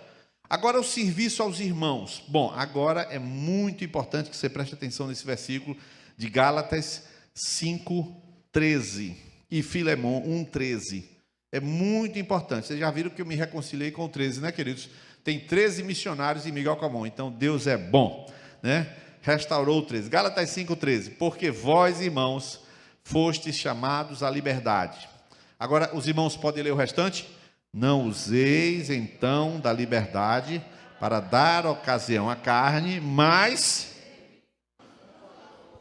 Speaker 1: Agora, o serviço aos irmãos. Bom, agora é muito importante que você preste atenção nesse versículo de Gálatas 5:13 e Filemão 1:13. É muito importante. Vocês já viram que eu me reconciliei com o 13, né, queridos? Tem 13 missionários em Miguel Camon, então Deus é bom, né? Restaurou o 13. Gálatas 5:13. Porque vós, irmãos, fostes chamados à liberdade. Agora, os irmãos podem ler o restante? Não useis, então, da liberdade para dar ocasião à carne, mas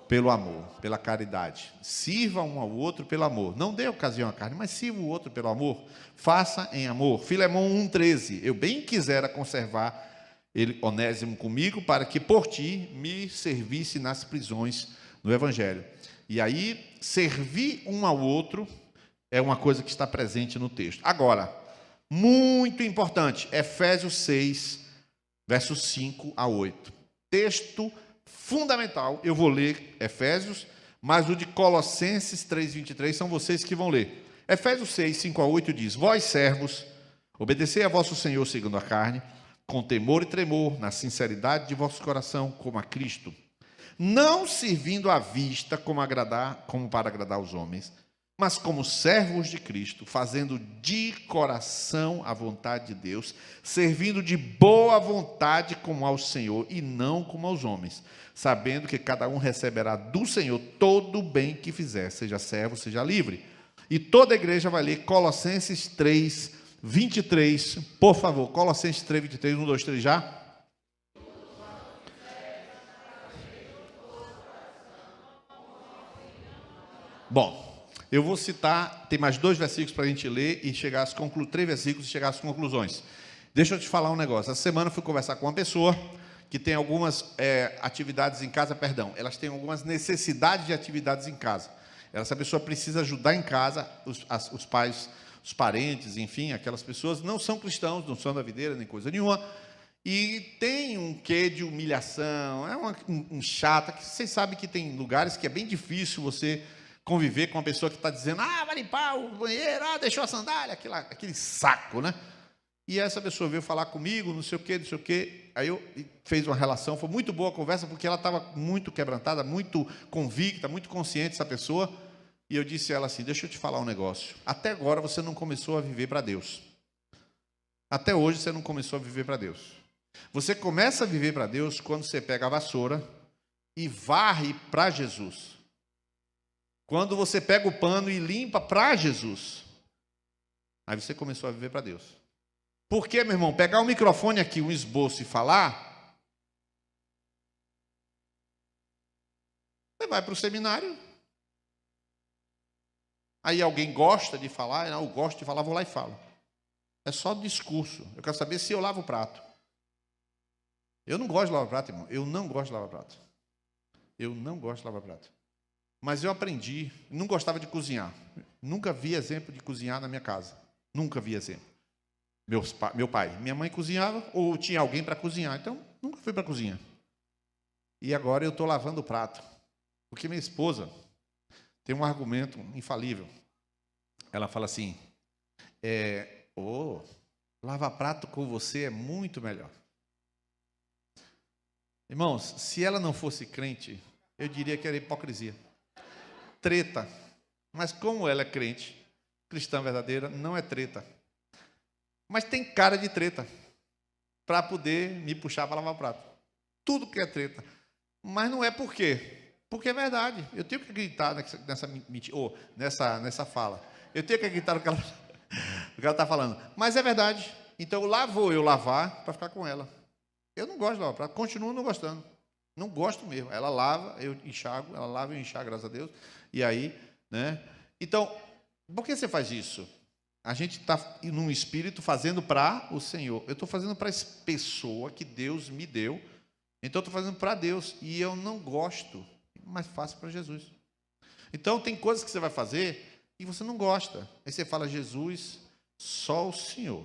Speaker 1: pelo amor, pela caridade. Sirva um ao outro pelo amor. Não dê ocasião à carne, mas sirva o outro pelo amor. Faça em amor. Filemão 1:13. Eu bem quisera conservar Onésimo comigo, para que por ti me servisse nas prisões no Evangelho. E aí, servir um ao outro é uma coisa que está presente no texto. Agora, muito importante, Efésios 6, versos 5 a 8. Texto fundamental. Eu vou ler Efésios, mas o de Colossenses 3:23 são vocês que vão ler. Efésios 6, 5 a 8 diz: vós, servos, obedecei a vosso Senhor segundo a carne, com temor e tremor, na sinceridade de vosso coração, como a Cristo, não servindo à vista como para agradar os homens, mas como servos de Cristo, fazendo de coração a vontade de Deus, servindo de boa vontade como ao Senhor e não como aos homens, sabendo que cada um receberá do Senhor todo o bem que fizer, seja servo, seja livre. E toda a igreja vai ler Colossenses 3:23, por favor, Colossenses 3:23, 1, 2, 3 já. Bom, eu vou citar, tem mais 2 versículos para a gente ler e chegar às 3 versículos e chegar às conclusões. Deixa eu te falar um negócio. Essa semana eu fui conversar com uma pessoa que tem algumas atividades em casa, elas têm algumas necessidades de atividades em casa. Essa pessoa precisa ajudar em casa, os pais, os parentes, enfim, aquelas pessoas não são cristãos, não são da videira, nem coisa nenhuma, e tem um quê de humilhação, é um chata, que vocês sabem que tem lugares que é bem difícil você conviver com uma pessoa que está dizendo: vai limpar o banheiro, deixou a sandália, aquele saco, né? E essa pessoa veio falar comigo, não sei o quê, aí eu fez uma relação, foi muito boa a conversa, porque ela estava muito quebrantada, muito convicta, muito consciente, essa pessoa, e eu disse a ela assim: deixa eu te falar um negócio, até agora você não começou a viver para Deus, até hoje você não começou a viver para Deus. Você começa a viver para Deus quando você pega a vassoura e varre para Jesus. Quando você pega o pano e limpa para Jesus, aí você começou a viver para Deus. Porque, meu irmão, pegar o microfone aqui, um esboço e falar, você vai para o seminário, aí alguém gosta de falar, eu gosto de falar, vou lá e falo. É só discurso. Eu quero saber se eu lavo o prato. Eu não gosto de lavar prato, irmão. Eu não gosto de lavar prato. Eu não gosto de lavar prato. Mas eu aprendi, não gostava de cozinhar. Nunca vi exemplo de cozinhar na minha casa. Nunca vi exemplo. Meu pai, minha mãe cozinhava, ou tinha alguém para cozinhar. Então, nunca fui para a cozinha. E agora eu estou lavando o prato. Porque minha esposa tem um argumento infalível. Ela fala assim: lavar prato com você é muito melhor. Irmãos, se ela não fosse crente, eu diria que era hipocrisia. Treta. Mas como ela é crente, cristã verdadeira, não é treta. Mas tem cara de treta para poder me puxar para lavar prato. Tudo que é treta. Mas não é por quê? Porque é verdade. Eu tenho que acreditar nessa fala. Eu tenho que acreditar no que ela está falando. Mas é verdade. Então lá vou eu lavar para ficar com ela. Eu não gosto de lavar, continuo não gostando. Não gosto mesmo. Ela lava, eu enxago, ela lava, eu enxago, graças a Deus. E aí, né? Então, por que você faz isso? A gente está num espírito fazendo para o Senhor. Eu estou fazendo para essa pessoa que Deus me deu. Então, eu estou fazendo para Deus. E eu não gosto, mas faço para Jesus. Então, tem coisas que você vai fazer e você não gosta. Aí você fala, Jesus, só o Senhor,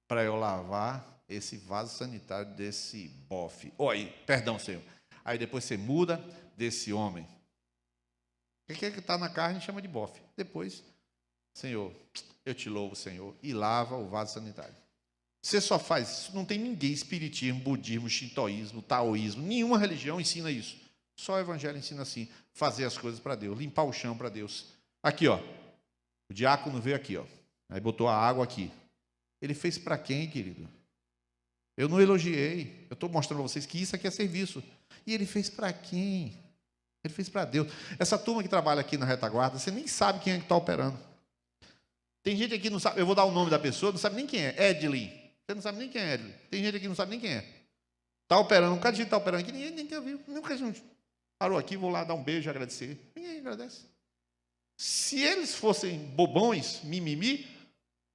Speaker 1: para eu lavar esse vaso sanitário desse bofe. Oi, perdão, Senhor. Aí depois você muda desse homem. O que está na carne chama de bofe. Depois, Senhor, eu te louvo, Senhor, e lava o vaso sanitário. Você só faz isso, não tem ninguém, espiritismo, budismo, shintoísmo, taoísmo, nenhuma religião ensina isso. Só o evangelho ensina assim, fazer as coisas para Deus, limpar o chão para Deus. Aqui, ó, o diácono veio aqui, ó, aí botou a água aqui. Ele fez para quem, querido? Eu não elogiei, eu estou mostrando para vocês que isso aqui é serviço. E ele fez para quem? Ele fez para Deus. Essa turma que trabalha aqui na retaguarda, você nem sabe quem é que está operando. Tem gente aqui que não sabe, eu vou dar o nome da pessoa, não sabe nem quem é, Edlin. Você não sabe nem quem é Edlin. Tem gente aqui que não sabe nem quem é. Está operando, um bocado de gente está operando aqui, ninguém nem viu. Nunca a gente parou aqui, vou lá dar um beijo e agradecer. Ninguém agradece. Se eles fossem bobões, mimimi,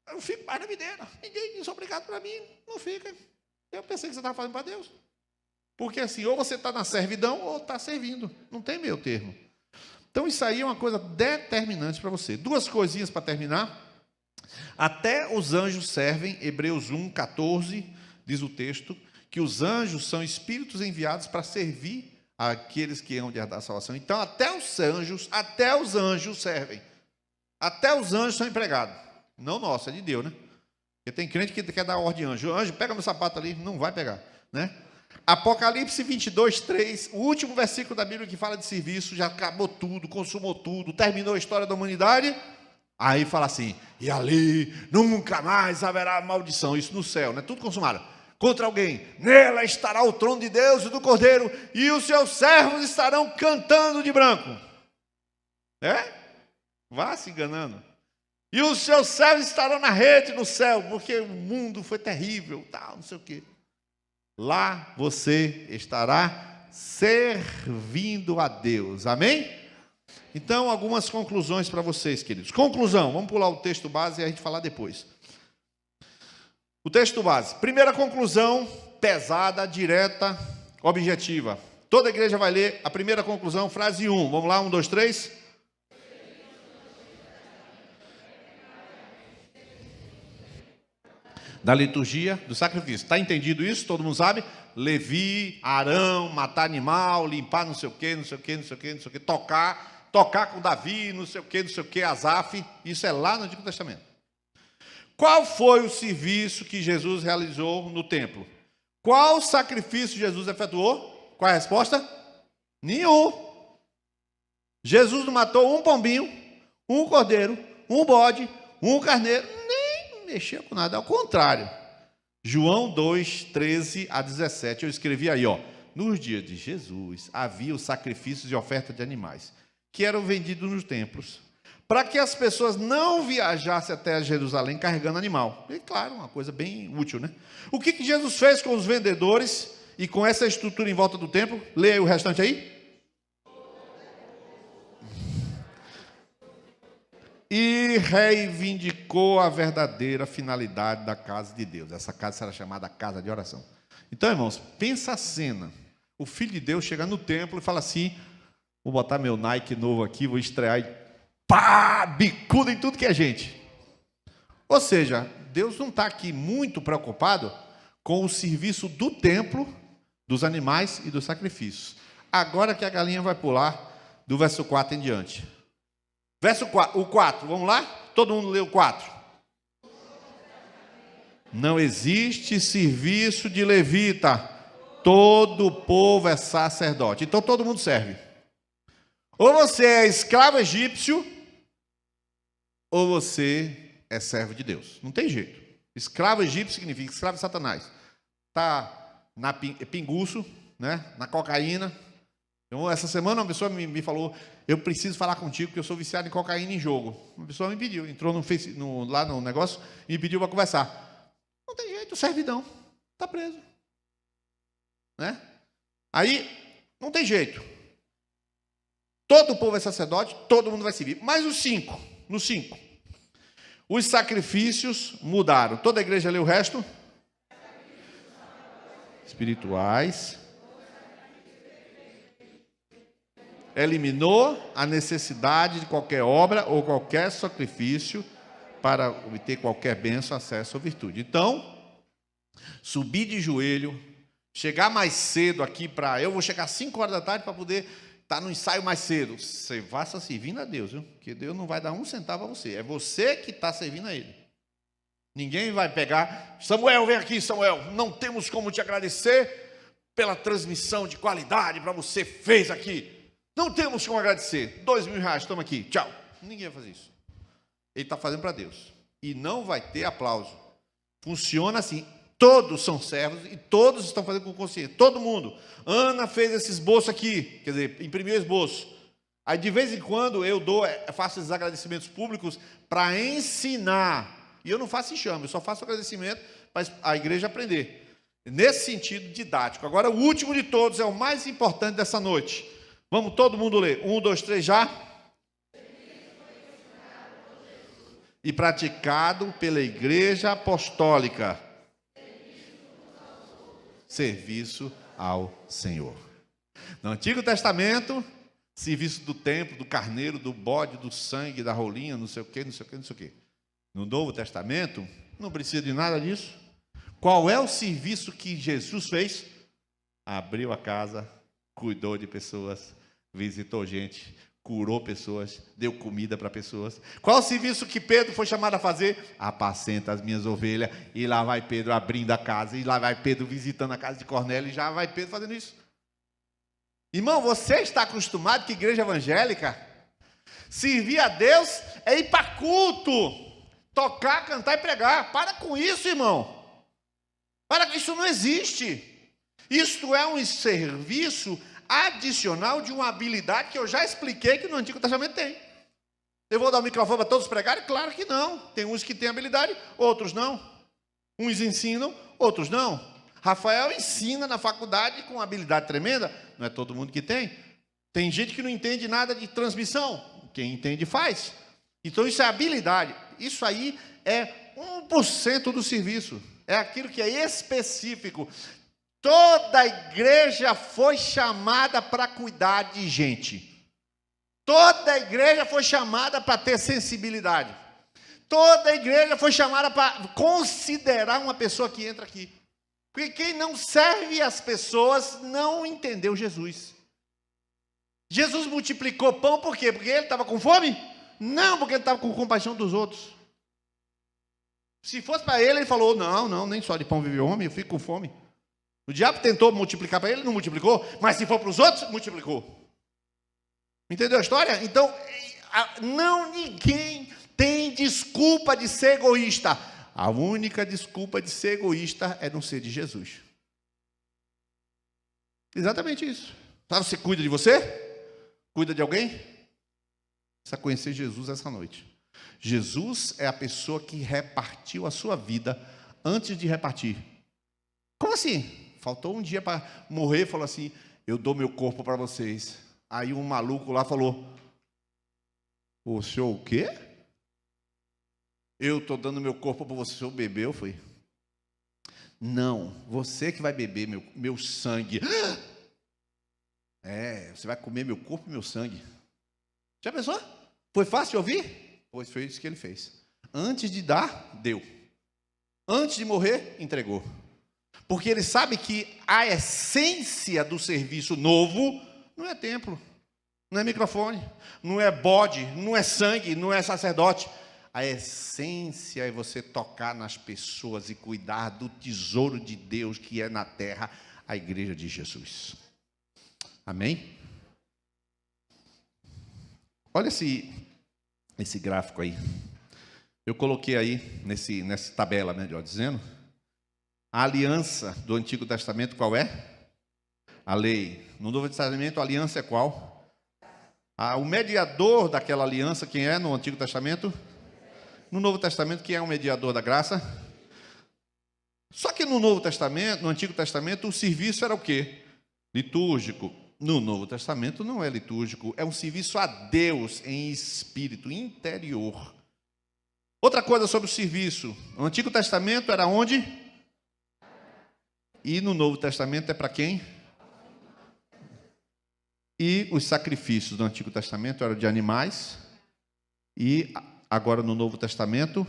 Speaker 1: eu fico mais na videira. Ninguém diz obrigado para mim, não fica. Eu pensei que você estava fazendo para Deus. Porque assim, ou você está na servidão ou está servindo. Não tem meio termo. Então isso aí é uma coisa determinante para você. Duas coisinhas para terminar. Até os anjos servem, Hebreus 1:14, diz o texto, que os anjos são espíritos enviados para servir àqueles que hão de herdar a salvação. Então até os anjos servem. Até os anjos são empregados. Não nosso, é de Deus, né? Porque tem crente que quer dar ordem de anjo. Anjo, pega meu sapato ali. Não vai pegar, né? Apocalipse 22:3, o último versículo da Bíblia que fala de serviço, já acabou tudo, consumou tudo, terminou a história da humanidade. Aí fala assim, e ali nunca mais haverá maldição. Isso no céu, né? Tudo consumado. Contra alguém, nela estará o trono de Deus e do Cordeiro, e os seus servos estarão cantando de branco. É? Vá se enganando. E os seus servos estarão na rede no céu, porque o mundo foi terrível, tal, não sei o quê. Lá você estará servindo a Deus. Amém? Então, algumas conclusões para vocês, queridos. Conclusão, vamos pular o texto base e a gente falar depois. O texto base. Primeira conclusão, pesada, direta, objetiva. Toda a igreja vai ler a primeira conclusão, frase 1. Vamos lá, 1, 2, 3. Da liturgia do sacrifício. Está entendido isso? Todo mundo sabe? Levi, Arão, matar animal, limpar não sei o quê, não sei o quê, não sei o quê, não sei o quê, tocar com Davi, não sei o quê, Asaf. Isso é lá no Antigo Testamento. Qual foi o serviço que Jesus realizou no templo? Qual sacrifício Jesus efetuou? Qual é a resposta? Nenhum. Jesus não matou um pombinho, um cordeiro, um bode, um carneiro, nem mexeu com nada, ao contrário. João 2, 13 a 17, eu escrevi aí, ó. Nos dias de Jesus, havia os sacrifícios e oferta de animais, que eram vendidos nos templos, para que as pessoas não viajassem até Jerusalém carregando animal. E claro, uma coisa bem útil, né? O que Jesus fez com os vendedores e com essa estrutura em volta do templo? Leia aí o restante aí. E reivindicou a verdadeira finalidade da casa de Deus. Essa casa será chamada casa de oração. Então, irmãos, pensa a cena. O Filho de Deus chega no templo e fala assim, vou botar meu Nike novo aqui, vou estrear e pá, bicuda em tudo que é gente. Ou seja, Deus não está aqui muito preocupado com o serviço do templo, dos animais e dos sacrifícios. Agora que a galinha vai pular do verso 4 em diante. Verso 4, o 4, vamos lá? Todo mundo lê o 4. Não existe serviço de levita, todo o povo é sacerdote. Então todo mundo serve. Ou você é escravo egípcio, ou você é servo de Deus. Não tem jeito. Escravo egípcio significa escravo de Satanás. Está na pinguço, né? Na cocaína, Então, essa semana uma pessoa me falou, eu preciso falar contigo porque eu sou viciado em cocaína em jogo. Uma pessoa me pediu, entrou lá no negócio e me pediu para conversar. Não tem jeito, servidão, está preso. Né? Aí, não tem jeito. Todo o povo é sacerdote, todo mundo vai servir. Mas os 5, os sacrifícios mudaram. Toda a igreja lê o resto? Espirituais. Eliminou a necessidade de qualquer obra ou qualquer sacrifício para obter qualquer bênção, acesso ou virtude. Então, subir de joelho, chegar mais cedo aqui eu vou chegar às 5 horas da tarde para poder estar no ensaio mais cedo. Você vai estar servindo a Deus, viu? Porque Deus não vai dar um centavo a você. É você que está servindo a Ele. Ninguém vai pegar, Samuel, vem aqui, Samuel, não temos como te agradecer pela transmissão de qualidade para você fez aqui. Não temos como agradecer. R$2.000, toma aqui, tchau. Ninguém vai fazer isso. Ele está fazendo para Deus. E não vai ter aplauso. Funciona assim. Todos são servos e todos estão fazendo com consciência. Todo mundo. Ana fez esse esboço aqui, quer dizer, imprimiu o esboço. Aí de vez em quando eu faço esses agradecimentos públicos para ensinar. E eu não faço enxame, eu só faço agradecimento para a igreja aprender. Nesse sentido didático. Agora o último de todos é o mais importante dessa noite. Vamos todo mundo ler. 1, 2, 3, já. E praticado pela igreja apostólica. Serviço ao Senhor. No Antigo Testamento, serviço do templo, do carneiro, do bode, do sangue, da rolinha, não sei o quê, não sei o quê, não sei o quê. No Novo Testamento, não precisa de nada disso. Qual é o serviço que Jesus fez? Abriu a casa, cuidou de pessoas, visitou gente, curou pessoas, deu comida para pessoas. Qual o serviço que Pedro foi chamado a fazer? Apacenta as minhas ovelhas. E lá vai Pedro abrindo a casa, e lá vai Pedro visitando a casa de Cornélio, e já vai Pedro fazendo isso. Irmão, você está acostumado que igreja evangélica, servir a Deus é ir para culto, tocar, cantar e pregar. Para com isso, irmão. Isso não existe. Isto é um serviço adicional de uma habilidade que eu já expliquei que no Antigo Testamento tem. Eu vou dar o microfone para todos pregarem? Claro que não. Tem uns que têm habilidade, outros não. Uns ensinam, outros não. Rafael ensina na faculdade com uma habilidade tremenda. Não é todo mundo que tem. Tem gente que não entende nada de transmissão. Quem entende faz. Então isso é habilidade. Isso aí é 1% do serviço. É aquilo que é específico. Toda a igreja foi chamada para cuidar de gente. Toda a igreja foi chamada para ter sensibilidade. Toda a igreja foi chamada para considerar uma pessoa que entra aqui. Porque quem não serve as pessoas não entendeu Jesus. Jesus multiplicou pão por quê? Porque ele estava com fome? Não, porque ele estava com compaixão dos outros. Se fosse para ele, ele falou, não, nem só de pão vive o homem, eu fico com fome. O diabo tentou multiplicar para ele, não multiplicou, mas se for para os outros, multiplicou. Entendeu a história? Então, ninguém tem desculpa de ser egoísta. A única desculpa de ser egoísta é não ser de Jesus. Exatamente isso. Sabe, você cuida de você? Cuida de alguém? Precisa conhecer Jesus essa noite. Jesus é a pessoa que repartiu a sua vida antes de repartir. Como assim? Faltou um dia para morrer, falou assim, eu dou meu corpo para vocês. Aí um maluco lá falou, o senhor o quê? Eu estou dando meu corpo para você, o senhor bebeu, foi? Não, você que vai beber meu sangue. Você vai comer meu corpo e meu sangue. Já pensou? Foi fácil de ouvir? Pois foi isso que ele fez. Antes de dar, deu. Antes de morrer, entregou. Porque ele sabe que a essência do serviço novo não é templo, não é microfone, não é bode, não é sangue, não é sacerdote. A essência é você tocar nas pessoas e cuidar do tesouro de Deus que é na terra, a igreja de Jesus. Amém? Olha esse gráfico aí. Eu coloquei aí nessa tabela, melhor dizendo. A aliança do Antigo Testamento qual é? A lei. No Novo Testamento, a aliança é qual? O mediador daquela aliança, quem é no Antigo Testamento? No Novo Testamento, quem é o mediador da graça? Só que no Novo Testamento, no Antigo Testamento, o serviço era o quê? Litúrgico. No Novo Testamento não é litúrgico, é um serviço a Deus em espírito interior. Outra coisa sobre o serviço. No Antigo Testamento era onde? E no Novo Testamento é para quem? E os sacrifícios do Antigo Testamento eram de animais. E agora no Novo Testamento.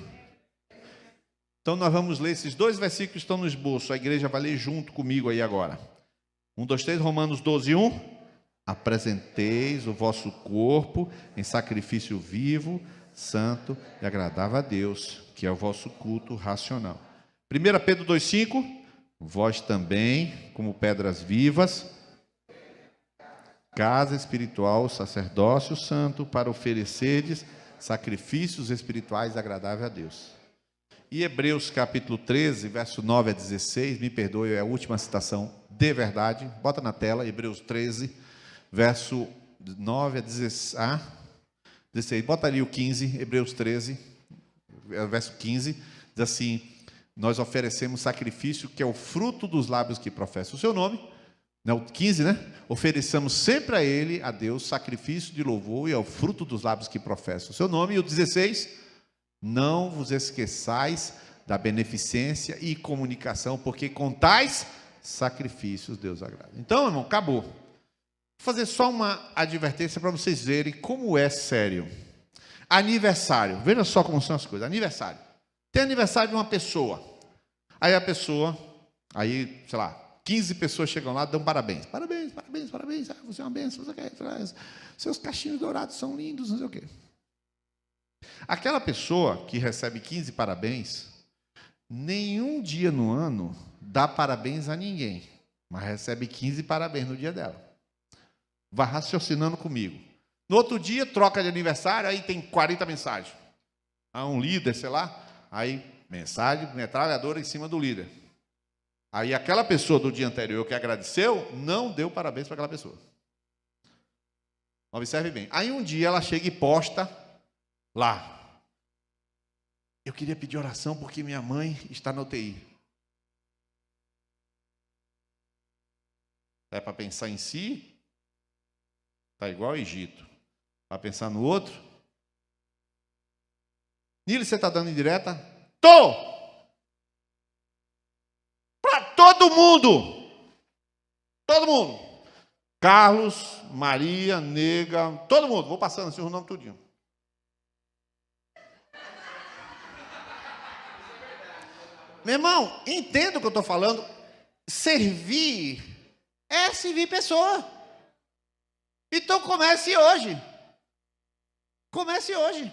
Speaker 1: Então nós vamos ler esses dois versículos que estão no esboço. A igreja vai ler junto comigo aí agora. 1, 2, 3, Romanos 12, 1. Apresenteis o vosso corpo em sacrifício vivo, santo e agradável a Deus, que é o vosso culto racional. 1 Pedro 2, 5. Vós também, como pedras vivas, casa espiritual, sacerdócio santo, para oferecerdes sacrifícios espirituais agradáveis a Deus. E Hebreus capítulo 13, verso 9 a 16, me perdoe, é a última citação de verdade, bota na tela, Hebreus 13, verso 9 a 16, bota ali o 15, Hebreus 13, verso 15, diz assim: nós oferecemos sacrifício que é o fruto dos lábios que professam o seu nome. Não, 15, né? Ofereçamos sempre a Ele, a Deus, sacrifício de louvor e ao fruto dos lábios que professam o seu nome. E o 16, não vos esqueçais da beneficência e comunicação, porque com tais sacrifícios Deus agrada. Então, irmão, acabou. Vou fazer só uma advertência para vocês verem como é sério. Aniversário, veja só como são as coisas. Aniversário. Tem aniversário de uma pessoa. Aí a pessoa, sei lá, 15 pessoas chegam lá, dão parabéns. Parabéns, parabéns, parabéns. Você é uma bênção, você quer, seus cachinhos dourados são lindos, não sei o quê. Aquela pessoa que recebe 15 parabéns, nenhum dia no ano dá parabéns a ninguém, mas recebe 15 parabéns no dia dela. Vai raciocinando comigo. No outro dia, troca de aniversário, aí tem 40 mensagens. Um líder, sei lá, aí mensagem metralhadora em cima do líder. Aí aquela pessoa do dia anterior que agradeceu, não deu parabéns para aquela pessoa. Observe bem. Aí um dia ela chega e posta lá: eu queria pedir oração porque minha mãe está na UTI. É para pensar em si? Está igual ao Egito. Para pensar no outro? Nilo, você está dando indireta? Tô! Para todo mundo! Todo mundo! Carlos, Maria, Nega, todo mundo. Vou passando assim o nome tudinho. Meu irmão, entenda o que eu estou falando. Servir é servir pessoa. Então comece hoje. Comece hoje.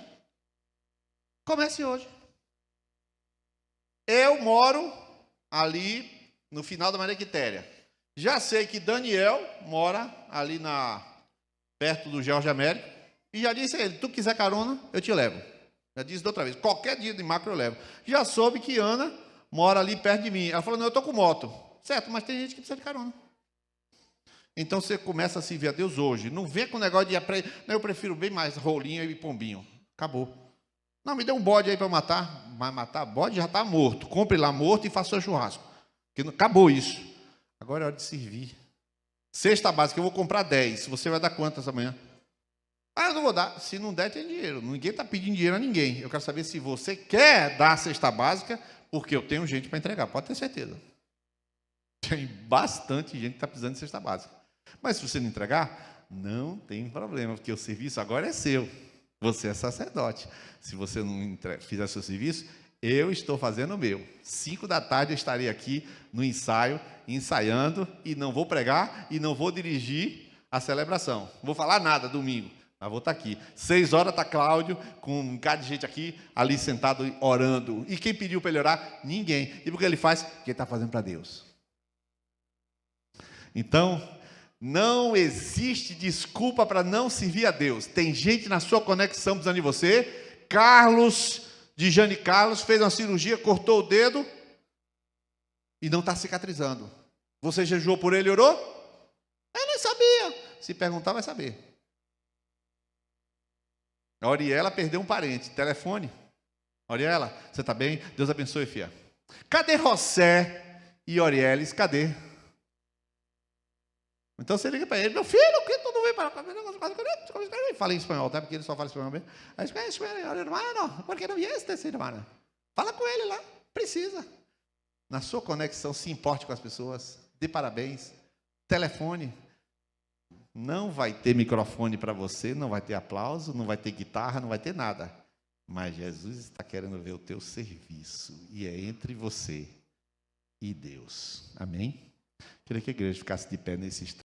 Speaker 1: Comece hoje. Eu moro ali no final da Maria Quitéria. Já sei que Daniel mora ali perto do Jorge Américo. E já disse a ele: tu quiser carona, eu te levo. Já disse da outra vez, qualquer dia de macro eu levo. Já soube que Ana mora ali perto de mim. Ela falou: não, eu estou com moto. Certo, mas tem gente que precisa de carona. Então você começa a servir a Deus hoje. Não vem com o negócio de aprender. Eu prefiro bem mais rolinho e pombinho. Acabou. Não, me dê um bode aí para matar. Mas matar bode já está morto. Compre lá morto e faça seu churrasco. Porque acabou isso. Agora é hora de servir. Cesta básica, eu vou comprar 10. Você vai dar quantas amanhã? Eu não vou dar. Se não der, tem dinheiro. Ninguém está pedindo dinheiro a ninguém. Eu quero saber se você quer dar a cesta básica, porque eu tenho gente para entregar. Pode ter certeza. Tem bastante gente que está precisando de cesta básica. Mas se você não entregar, não tem problema, porque o serviço agora é seu. Você é sacerdote. Se você não fizer seu serviço, eu estou fazendo o meu. 5 da tarde eu estarei aqui no ensaio, ensaiando, e não vou pregar e não vou dirigir a celebração. Não vou falar nada domingo, mas vou estar aqui. 6 horas está Cláudio, com um bocado de gente aqui, ali sentado, orando. E quem pediu para ele orar? Ninguém. E por que ele faz? Porque ele está fazendo para Deus. Então, não existe desculpa para não servir a Deus. Tem gente na sua conexão precisando de você. Carlos, de Jane Carlos, fez uma cirurgia, cortou o dedo e não está cicatrizando. Você jejuou por ele e orou? Eu nem sabia. Se perguntar, vai saber. A Oriela perdeu um parente. Telefone. Oriela, você está bem? Deus abençoe, filha. Cadê José e Orieles? Cadê? Então você liga para ele, meu filho, que tu não vem para cá? Fala em espanhol, tá? Porque ele só fala espanhol mesmo. Aí, hermano, por que não vieste, irmão? Fala com ele lá, precisa. Na sua conexão, se importe com as pessoas, dê parabéns. Telefone. Não vai ter microfone para você, não vai ter aplauso, não vai ter guitarra, não vai ter nada. Mas Jesus está querendo ver o teu serviço. E é entre você e Deus. Amém? Queria que a igreja ficasse de pé nesse instante.